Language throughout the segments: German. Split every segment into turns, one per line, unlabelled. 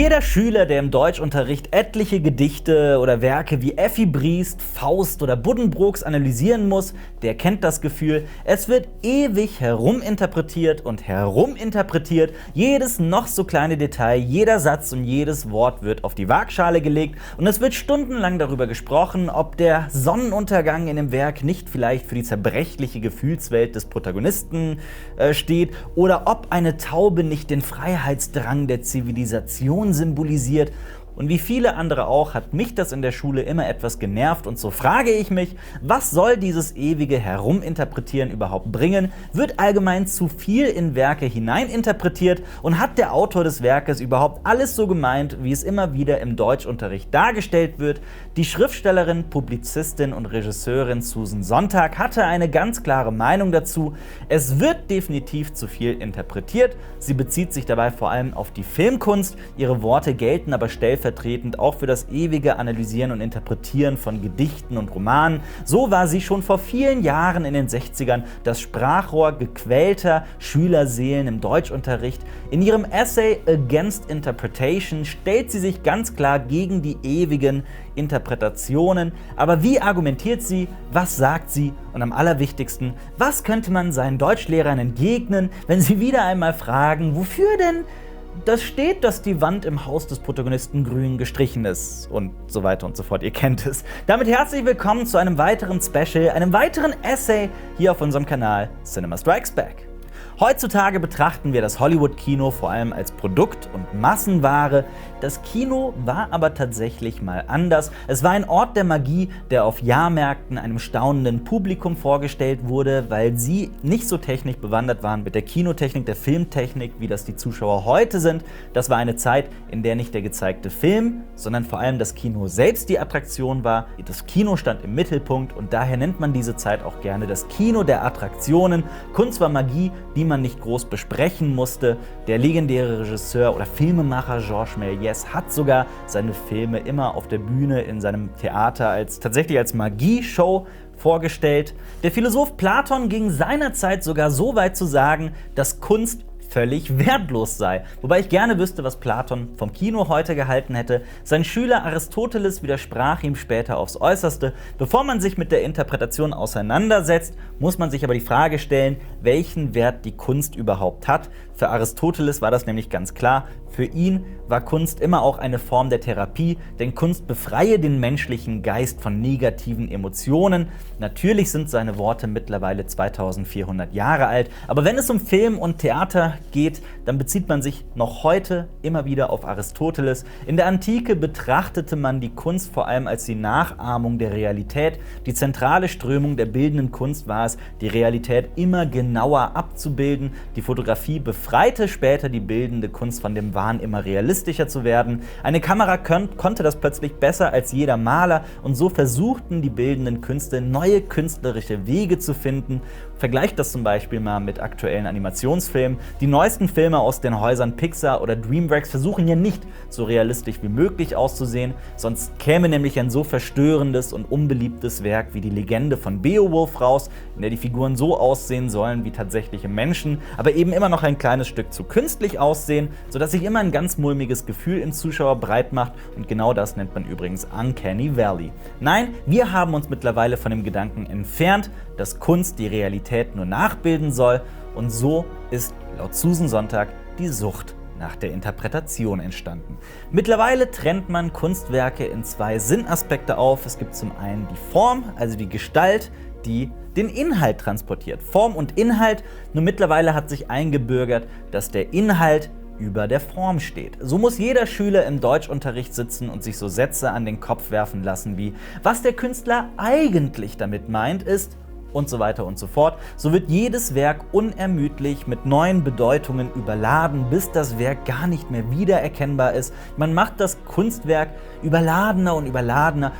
Jeder Schüler, der im Deutschunterricht etliche Gedichte oder Werke wie Effi Briest, Faust oder Buddenbrooks analysieren muss, der kennt das Gefühl, es wird ewig heruminterpretiert und heruminterpretiert, jedes noch so kleine Detail, jeder Satz und jedes Wort wird auf die Waagschale gelegt und es wird stundenlang darüber gesprochen, ob der Sonnenuntergang in dem Werk nicht vielleicht für die zerbrechliche Gefühlswelt des Protagonisten steht oder ob eine Taube nicht den Freiheitsdrang der Zivilisation symbolisiert. Und wie viele andere auch, hat mich das in der Schule immer etwas genervt und so frage ich mich, was soll dieses ewige Heruminterpretieren überhaupt bringen? Wird allgemein zu viel in Werke hineininterpretiert und hat der Autor des Werkes überhaupt alles so gemeint, wie es immer wieder im Deutschunterricht dargestellt wird? Die Schriftstellerin, Publizistin und Regisseurin Susan Sontag hatte eine ganz klare Meinung dazu. Es wird definitiv zu viel interpretiert. Sie bezieht sich dabei vor allem auf die Filmkunst. Ihre Worte gelten aber stellvertretend auch für das ewige Analysieren und Interpretieren von Gedichten und Romanen. So war sie schon vor vielen Jahren in den 60ern das Sprachrohr gequälter Schülerseelen im Deutschunterricht. In ihrem Essay Against Interpretation stellt sie sich ganz klar gegen die ewigen Interpretationen. Aber wie argumentiert sie? Was sagt sie? Und am allerwichtigsten, was könnte man seinen Deutschlehrern entgegnen, wenn sie wieder einmal fragen, wofür denn das steht, dass die Wand im Haus des Protagonisten grün gestrichen ist und so weiter und so fort. Ihr kennt es. Damit herzlich willkommen zu einem weiteren Special, einem weiteren Essay hier auf unserem Kanal Cinema Strikes Back. Heutzutage betrachten wir das Hollywood-Kino vor allem als Produkt und Massenware. Das Kino war aber tatsächlich mal anders. Es war ein Ort der Magie, der auf Jahrmärkten einem staunenden Publikum vorgestellt wurde, weil sie nicht so technikbewandert waren mit der Kinotechnik, der Filmtechnik, wie das die Zuschauer heute sind. Das war eine Zeit, in der nicht der gezeigte Film, sondern vor allem das Kino selbst die Attraktion war. Das Kino stand im Mittelpunkt und daher nennt man diese Zeit auch gerne das Kino der Attraktionen. Kunst war Magie, die man nicht groß besprechen musste. Der legendäre Regisseur oder Filmemacher Georges Méliès hat sogar seine Filme immer auf der Bühne in seinem Theater tatsächlich als Magieshow vorgestellt. Der Philosoph Platon ging seinerzeit sogar so weit zu sagen, dass Kunst völlig wertlos sei. Wobei ich gerne wüsste, was Platon vom Kino heute gehalten hätte. Sein Schüler Aristoteles widersprach ihm später aufs Äußerste. Bevor man sich mit der Interpretation auseinandersetzt, muss man sich aber die Frage stellen, welchen Wert die Kunst überhaupt hat. Für Aristoteles war das nämlich ganz klar. Für ihn war Kunst immer auch eine Form der Therapie, denn Kunst befreie den menschlichen Geist von negativen Emotionen. Natürlich sind seine Worte mittlerweile 2400 Jahre alt, aber wenn es um Film und Theater geht, dann bezieht man sich noch heute immer wieder auf Aristoteles. In der Antike betrachtete man die Kunst vor allem als die Nachahmung der Realität. Die zentrale Strömung der bildenden Kunst war es, die Realität immer genauer abzubilden. Die Fotografie befreite später die bildende Kunst von dem Wahn, immer realistischer zu werden. Eine Kamera konnte das plötzlich besser als jeder Maler und so versuchten die bildenden Künste neue künstlerische Wege zu finden. Vergleicht das zum Beispiel mal mit aktuellen Animationsfilmen. Die neuesten Filme aus den Häusern Pixar oder DreamWorks versuchen ja nicht so realistisch wie möglich auszusehen, sonst käme nämlich ein so verstörendes und unbeliebtes Werk wie die Legende von Beowulf raus, in der die Figuren so aussehen sollen wie tatsächliche Menschen, aber eben immer noch ein kleines Stück zu künstlich aussehen, sodass sich immer ein ganz mulmiges Gefühl im Zuschauer breit macht und genau das nennt man übrigens Uncanny Valley. Nein, wir haben uns mittlerweile von dem Gedanken entfernt, dass Kunst die Realität nur nachbilden soll und so ist laut Susan Sontag die Sucht nach der Interpretation entstanden. Mittlerweile trennt man Kunstwerke in zwei Sinnaspekte auf. Es gibt zum einen die Form, also die Gestalt, die den Inhalt transportiert. Form und Inhalt, nur mittlerweile hat sich eingebürgert, dass der Inhalt über der Form steht. So muss jeder Schüler im Deutschunterricht sitzen und sich so Sätze an den Kopf werfen lassen wie, was der Künstler eigentlich damit meint, ist und so weiter und so fort. So wird jedes Werk unermüdlich mit neuen Bedeutungen überladen, bis das Werk gar nicht mehr wiedererkennbar ist. Man macht das Kunstwerk überladener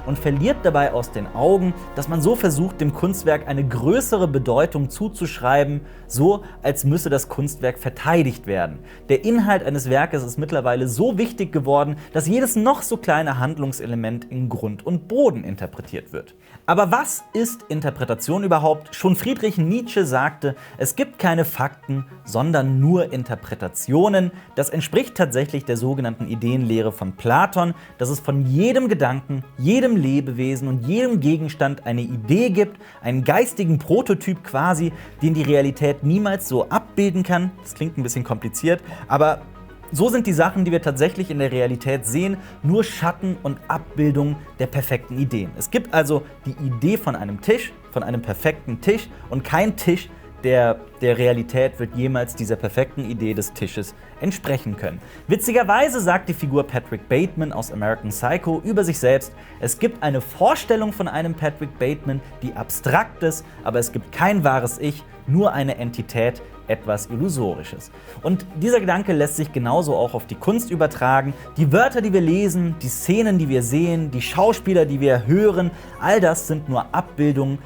und verliert dabei aus den Augen, dass man so versucht, dem Kunstwerk eine größere Bedeutung zuzuschreiben, so als müsse das Kunstwerk verteidigt werden. Der Inhalt eines Werkes ist mittlerweile so wichtig geworden, dass jedes noch so kleine Handlungselement in Grund und Boden interpretiert wird. Aber was ist Interpretation überhaupt? überhaupt? Schon Friedrich Nietzsche sagte, es gibt keine Fakten, sondern nur Interpretationen. Das entspricht tatsächlich der sogenannten Ideenlehre von Platon, dass es von jedem Gedanken, jedem Lebewesen und jedem Gegenstand eine Idee gibt, einen geistigen Prototyp quasi, den die Realität niemals so abbilden kann. Das klingt ein bisschen kompliziert, aber so sind die Sachen, die wir tatsächlich in der Realität sehen, nur Schatten und Abbildungen der perfekten Ideen. Es gibt also die Idee von einem Tisch, von einem perfekten Tisch, und kein Tisch der Realität wird jemals dieser perfekten Idee des Tisches entsprechen können. Witzigerweise sagt die Figur Patrick Bateman aus American Psycho über sich selbst: Es gibt eine Vorstellung von einem Patrick Bateman, die abstrakt ist, aber es gibt kein wahres Ich, nur eine Entität, etwas Illusorisches. Und dieser Gedanke lässt sich genauso auch auf die Kunst übertragen. Die Wörter, die wir lesen, die Szenen, die wir sehen, die Schauspieler, die wir hören, all das sind nur Abbildungen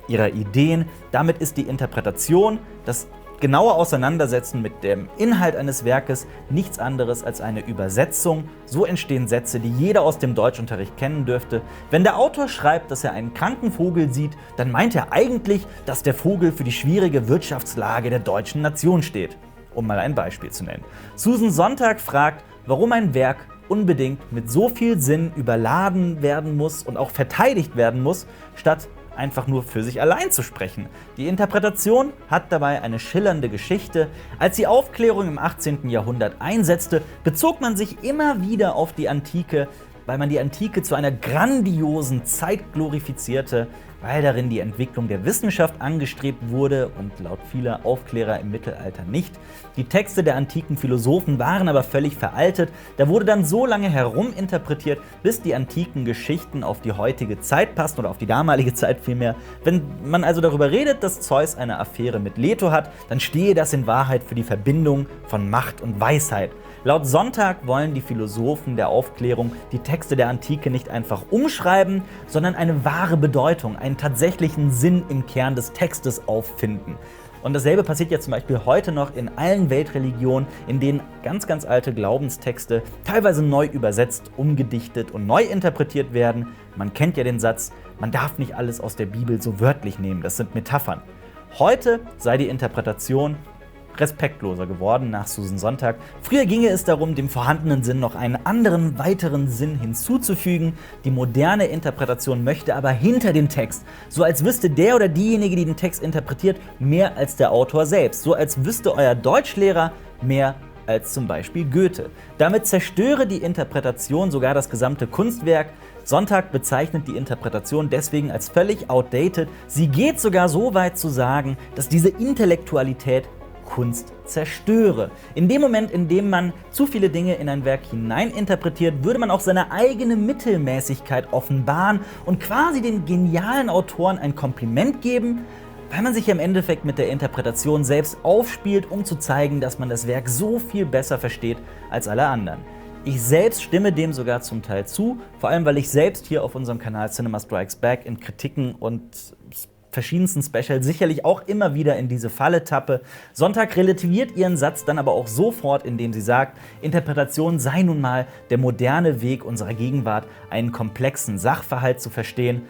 ihrer Ideen. Damit ist die Interpretation, das genaue Auseinandersetzen mit dem Inhalt eines Werkes, nichts anderes als eine Übersetzung. So entstehen Sätze, die jeder aus dem Deutschunterricht kennen dürfte. Wenn der Autor schreibt, dass er einen kranken Vogel sieht, dann meint er eigentlich, dass der Vogel für die schwierige Wirtschaftslage der deutschen Nation steht. Um mal ein Beispiel zu nennen. Susan Sontag fragt, warum ein Werk unbedingt mit so viel Sinn überladen werden muss und auch verteidigt werden muss, statt einfach nur für sich allein zu sprechen. Die Interpretation hat dabei eine schillernde Geschichte. Als die Aufklärung im 18. Jahrhundert einsetzte, bezog man sich immer wieder auf die Antike, weil man die Antike zu einer grandiosen Zeit glorifizierte, weil darin die Entwicklung der Wissenschaft angestrebt wurde und laut vieler Aufklärer im Mittelalter nicht. Die Texte der antiken Philosophen waren aber völlig veraltet. Da wurde dann so lange heruminterpretiert, bis die antiken Geschichten auf die heutige Zeit passten oder auf die damalige Zeit vielmehr. Wenn man also darüber redet, dass Zeus eine Affäre mit Leto hat, dann stehe das in Wahrheit für die Verbindung von Macht und Weisheit. Laut Sontag wollen die Philosophen der Aufklärung die Texte der Antike nicht einfach umschreiben, sondern eine wahre Bedeutung, einen tatsächlichen Sinn im Kern des Textes auffinden. Und dasselbe passiert ja zum Beispiel heute noch in allen Weltreligionen, in denen ganz, ganz alte Glaubenstexte teilweise neu übersetzt, umgedichtet und neu interpretiert werden. Man kennt ja den Satz, man darf nicht alles aus der Bibel so wörtlich nehmen, das sind Metaphern. Heute sei die Interpretation respektloser geworden nach Susan Sontag. Früher ginge es darum, dem vorhandenen Sinn noch einen anderen, weiteren Sinn hinzuzufügen. Die moderne Interpretation möchte aber hinter dem Text, so als wüsste der oder diejenige, die den Text interpretiert, mehr als der Autor selbst. So als wüsste euer Deutschlehrer mehr als zum Beispiel Goethe. Damit zerstöre die Interpretation sogar das gesamte Kunstwerk. Sontag bezeichnet die Interpretation deswegen als völlig outdated. Sie geht sogar so weit zu sagen, dass diese Intellektualität Kunst zerstöre. In dem Moment, in dem man zu viele Dinge in ein Werk hineininterpretiert, würde man auch seine eigene Mittelmäßigkeit offenbaren und quasi den genialen Autoren ein Kompliment geben, weil man sich im Endeffekt mit der Interpretation selbst aufspielt, um zu zeigen, dass man das Werk so viel besser versteht als alle anderen. Ich selbst stimme dem sogar zum Teil zu, vor allem weil ich selbst hier auf unserem Kanal Cinema Strikes Back in Kritiken und verschiedensten Specials sicherlich auch immer wieder in diese Falle tappe. Sontag relativiert ihren Satz dann aber auch sofort, indem sie sagt, Interpretation sei nun mal der moderne Weg unserer Gegenwart, einen komplexen Sachverhalt zu verstehen.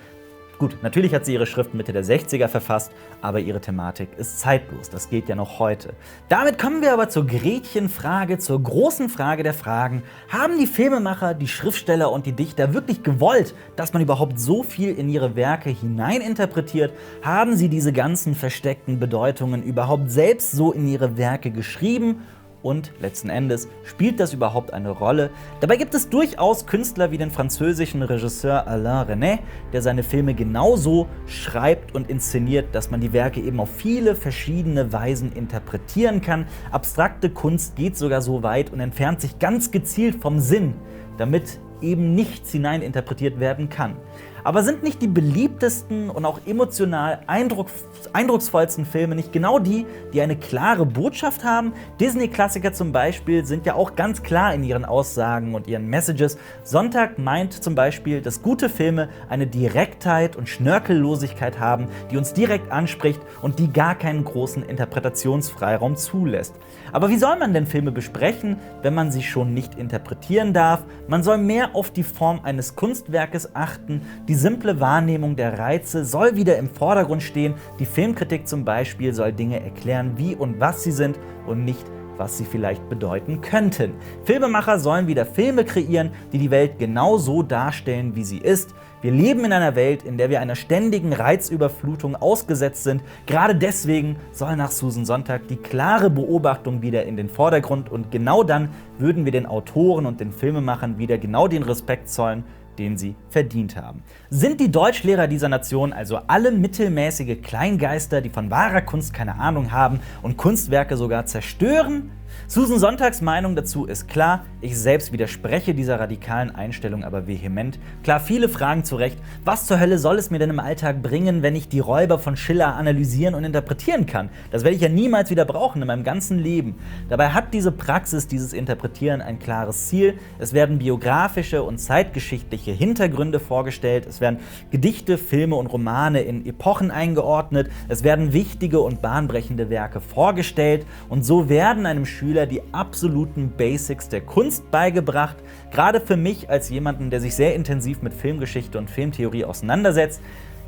Gut, natürlich hat sie ihre Schrift Mitte der 60er verfasst, aber ihre Thematik ist zeitlos, das gilt ja noch heute. Damit kommen wir aber zur Gretchenfrage, zur großen Frage der Fragen. Haben die Filmemacher, die Schriftsteller und die Dichter wirklich gewollt, dass man überhaupt so viel in ihre Werke hineininterpretiert? Haben sie diese ganzen versteckten Bedeutungen überhaupt selbst so in ihre Werke geschrieben? Und letzten Endes, spielt das überhaupt eine Rolle? Dabei gibt es durchaus Künstler wie den französischen Regisseur Alain Resnais, der seine Filme genauso schreibt und inszeniert, dass man die Werke eben auf viele verschiedene Weisen interpretieren kann. Abstrakte Kunst geht sogar so weit und entfernt sich ganz gezielt vom Sinn, damit eben nichts hineininterpretiert werden kann. Aber sind nicht die beliebtesten und auch emotional eindrucksvollsten Filme nicht genau die, die eine klare Botschaft haben? Disney-Klassiker zum Beispiel sind ja auch ganz klar in ihren Aussagen und ihren Messages. Sontag meint zum Beispiel, dass gute Filme eine Direktheit und Schnörkellosigkeit haben, die uns direkt anspricht und die gar keinen großen Interpretationsfreiraum zulässt. Aber wie soll man denn Filme besprechen, wenn man sie schon nicht interpretieren darf? Man soll mehr auf die Form eines Kunstwerkes achten, die Die simple Wahrnehmung der Reize soll wieder im Vordergrund stehen. Die Filmkritik zum Beispiel soll Dinge erklären, wie und was sie sind und nicht, was sie vielleicht bedeuten könnten. Filmemacher sollen wieder Filme kreieren, die die Welt genau so darstellen, wie sie ist. Wir leben in einer Welt, in der wir einer ständigen Reizüberflutung ausgesetzt sind. Gerade deswegen soll nach Susan Sontag die klare Beobachtung wieder in den Vordergrund und genau dann würden wir den Autoren und den Filmemachern wieder genau den Respekt zollen, den sie verdient haben. Sind die Deutschlehrer dieser Nation also alle mittelmäßige Kleingeister, die von wahrer Kunst keine Ahnung haben und Kunstwerke sogar zerstören? Susan Sontags Meinung dazu ist klar, ich selbst widerspreche dieser radikalen Einstellung aber vehement. Klar, viele fragen zu Recht, was zur Hölle soll es mir denn im Alltag bringen, wenn ich die Räuber von Schiller analysieren und interpretieren kann? Das werde ich ja niemals wieder brauchen in meinem ganzen Leben. Dabei hat diese Praxis, dieses Interpretieren ein klares Ziel. Es werden biografische und zeitgeschichtliche Hintergründe vorgestellt, es werden Gedichte, Filme und Romane in Epochen eingeordnet, es werden wichtige und bahnbrechende Werke vorgestellt und so werden einem Schüler die absoluten Basics der Kunst beigebracht. Gerade für mich als jemanden, der sich sehr intensiv mit Filmgeschichte und Filmtheorie auseinandersetzt,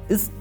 ist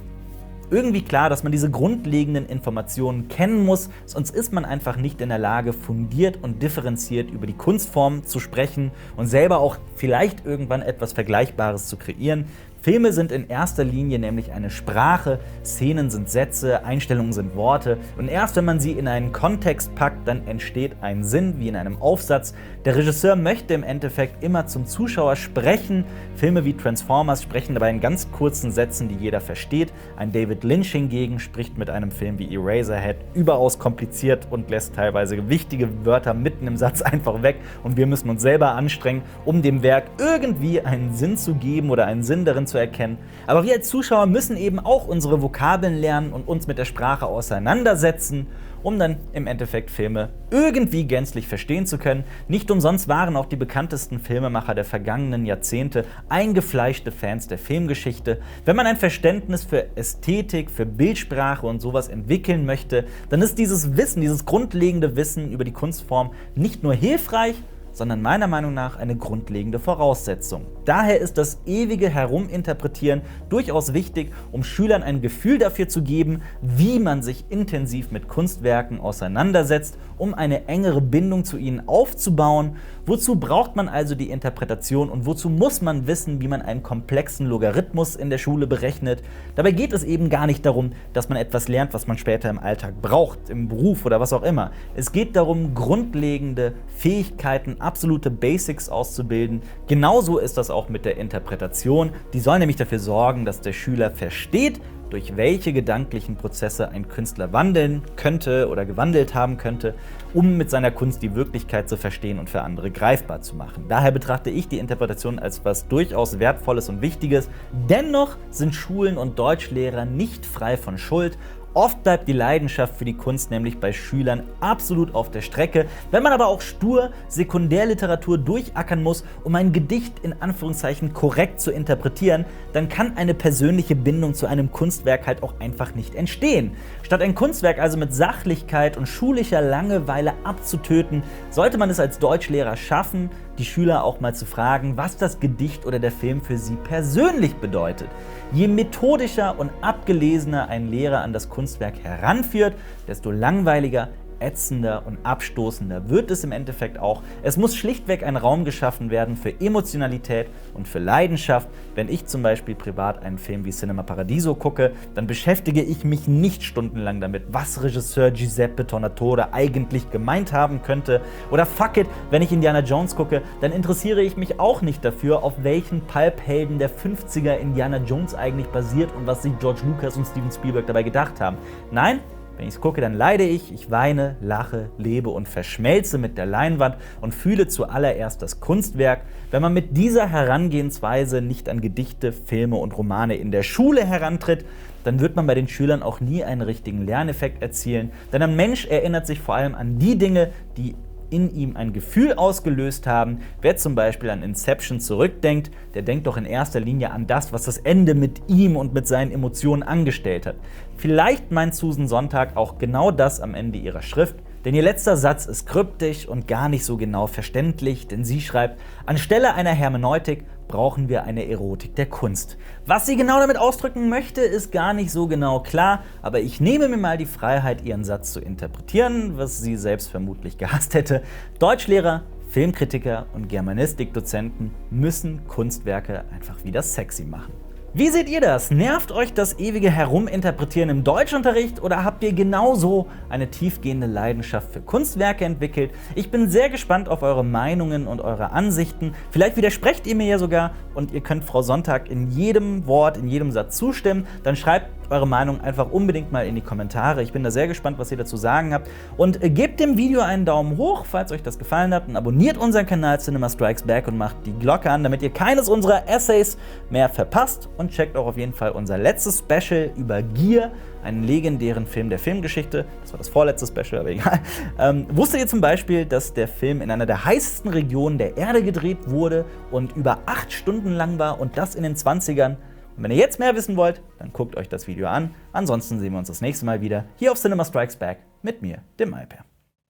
irgendwie klar, dass man diese grundlegenden Informationen kennen muss, sonst ist man einfach nicht in der Lage, fundiert und differenziert über die Kunstform zu sprechen und selber auch vielleicht irgendwann etwas Vergleichbares zu kreieren. Filme sind in erster Linie nämlich eine Sprache, Szenen sind Sätze, Einstellungen sind Worte und erst wenn man sie in einen Kontext packt, dann entsteht ein Sinn, wie in einem Aufsatz. Der Regisseur möchte im Endeffekt immer zum Zuschauer sprechen. Filme wie Transformers sprechen dabei in ganz kurzen Sätzen, die jeder versteht. Ein David Lynch hingegen spricht mit einem Film wie Eraserhead überaus kompliziert und lässt teilweise wichtige Wörter mitten im Satz einfach weg und wir müssen uns selber anstrengen, um dem Werk irgendwie einen Sinn zu geben oder einen Sinn darin zu erkennen. Aber wir als Zuschauer müssen eben auch unsere Vokabeln lernen und uns mit der Sprache auseinandersetzen, um dann im Endeffekt Filme irgendwie gänzlich verstehen zu können. Nicht umsonst waren auch die bekanntesten Filmemacher der vergangenen Jahrzehnte eingefleischte Fans der Filmgeschichte. Wenn man ein Verständnis für Ästhetik, für Bildsprache und sowas entwickeln möchte, dann ist dieses Wissen, dieses grundlegende Wissen über die Kunstform nicht nur hilfreich, sondern meiner Meinung nach eine grundlegende Voraussetzung. Daher ist das ewige Heruminterpretieren durchaus wichtig, um Schülern ein Gefühl dafür zu geben, wie man sich intensiv mit Kunstwerken auseinandersetzt, um eine engere Bindung zu ihnen aufzubauen. Wozu braucht man also die Interpretation und wozu muss man wissen, wie man einen komplexen Logarithmus in der Schule berechnet? Dabei geht es eben gar nicht darum, dass man etwas lernt, was man später im Alltag braucht, im Beruf oder was auch immer. Es geht darum, grundlegende Fähigkeiten, absolute Basics auszubilden. Genauso ist das auch mit der Interpretation. Die soll nämlich dafür sorgen, dass der Schüler versteht, durch welche gedanklichen Prozesse ein Künstler wandeln könnte oder gewandelt haben könnte, um mit seiner Kunst die Wirklichkeit zu verstehen und für andere greifbar zu machen. Daher betrachte ich die Interpretation als was durchaus Wertvolles und Wichtiges. Dennoch sind Schulen und Deutschlehrer nicht frei von Schuld. Oft bleibt die Leidenschaft für die Kunst nämlich bei Schülern absolut auf der Strecke. Wenn man aber auch stur Sekundärliteratur durchackern muss, um ein Gedicht in Anführungszeichen korrekt zu interpretieren, dann kann eine persönliche Bindung zu einem Kunstwerk halt auch einfach nicht entstehen. Statt ein Kunstwerk also mit Sachlichkeit und schulischer Langeweile abzutöten, sollte man es als Deutschlehrer schaffen, die Schüler auch mal zu fragen, was das Gedicht oder der Film für sie persönlich bedeutet. Je methodischer und abgelesener ein Lehrer an das Kunstwerk heranführt, desto langweiliger, ätzender und abstoßender wird es im Endeffekt auch. Es muss schlichtweg ein Raum geschaffen werden für Emotionalität und für Leidenschaft. Wenn ich zum Beispiel privat einen Film wie Cinema Paradiso gucke, dann beschäftige ich mich nicht stundenlang damit, was Regisseur Giuseppe Tornatore eigentlich gemeint haben könnte. Oder fuck it, wenn ich Indiana Jones gucke, dann interessiere ich mich auch nicht dafür, auf welchen Pulp-Helden der 50er Indiana Jones eigentlich basiert und was sich George Lucas und Steven Spielberg dabei gedacht haben. Nein, wenn ich es gucke, dann leide ich weine, lache, lebe und verschmelze mit der Leinwand und fühle zuallererst das Kunstwerk. Wenn man mit dieser Herangehensweise nicht an Gedichte, Filme und Romane in der Schule herantritt, dann wird man bei den Schülern auch nie einen richtigen Lerneffekt erzielen. Denn ein Mensch erinnert sich vor allem an die Dinge, die in ihm ein Gefühl ausgelöst haben. Wer zum Beispiel an Inception zurückdenkt, der denkt doch in erster Linie an das, was das Ende mit ihm und mit seinen Emotionen angestellt hat. Vielleicht meint Susan Sontag auch genau das am Ende ihrer Schrift. Denn ihr letzter Satz ist kryptisch und gar nicht so genau verständlich, denn sie schreibt: Anstelle einer Hermeneutik brauchen wir eine Erotik der Kunst. Was sie genau damit ausdrücken möchte, ist gar nicht so genau klar, aber ich nehme mir mal die Freiheit, ihren Satz zu interpretieren, was sie selbst vermutlich gehasst hätte. Deutschlehrer, Filmkritiker und Germanistikdozenten müssen Kunstwerke einfach wieder sexy machen. Wie seht ihr das? Nervt euch das ewige Heruminterpretieren im Deutschunterricht oder habt ihr genauso eine tiefgehende Leidenschaft für Kunstwerke entwickelt? Ich bin sehr gespannt auf eure Meinungen und eure Ansichten. Vielleicht widersprecht ihr mir ja sogar und ihr könnt Frau Sonntag in jedem Wort, in jedem Satz zustimmen. Dann schreibt eure Meinung einfach unbedingt mal in die Kommentare. Ich bin da sehr gespannt, was ihr dazu sagen habt. Und gebt dem Video einen Daumen hoch, falls euch das gefallen hat. Und abonniert unseren Kanal Cinema Strikes Back und macht die Glocke an, damit ihr keines unserer Essays mehr verpasst. Und checkt auch auf jeden Fall unser letztes Special über Gier, einen legendären Film der Filmgeschichte. Das war das vorletzte Special, aber egal. Wusstet ihr zum Beispiel, dass der Film in einer der heißesten Regionen der Erde gedreht wurde und über 8 Stunden lang war und das in den 20ern? Und wenn ihr jetzt mehr wissen wollt, dann guckt euch das Video an. Ansonsten sehen wir uns das nächste Mal wieder hier auf Cinema Strikes Back mit mir, dem Alper.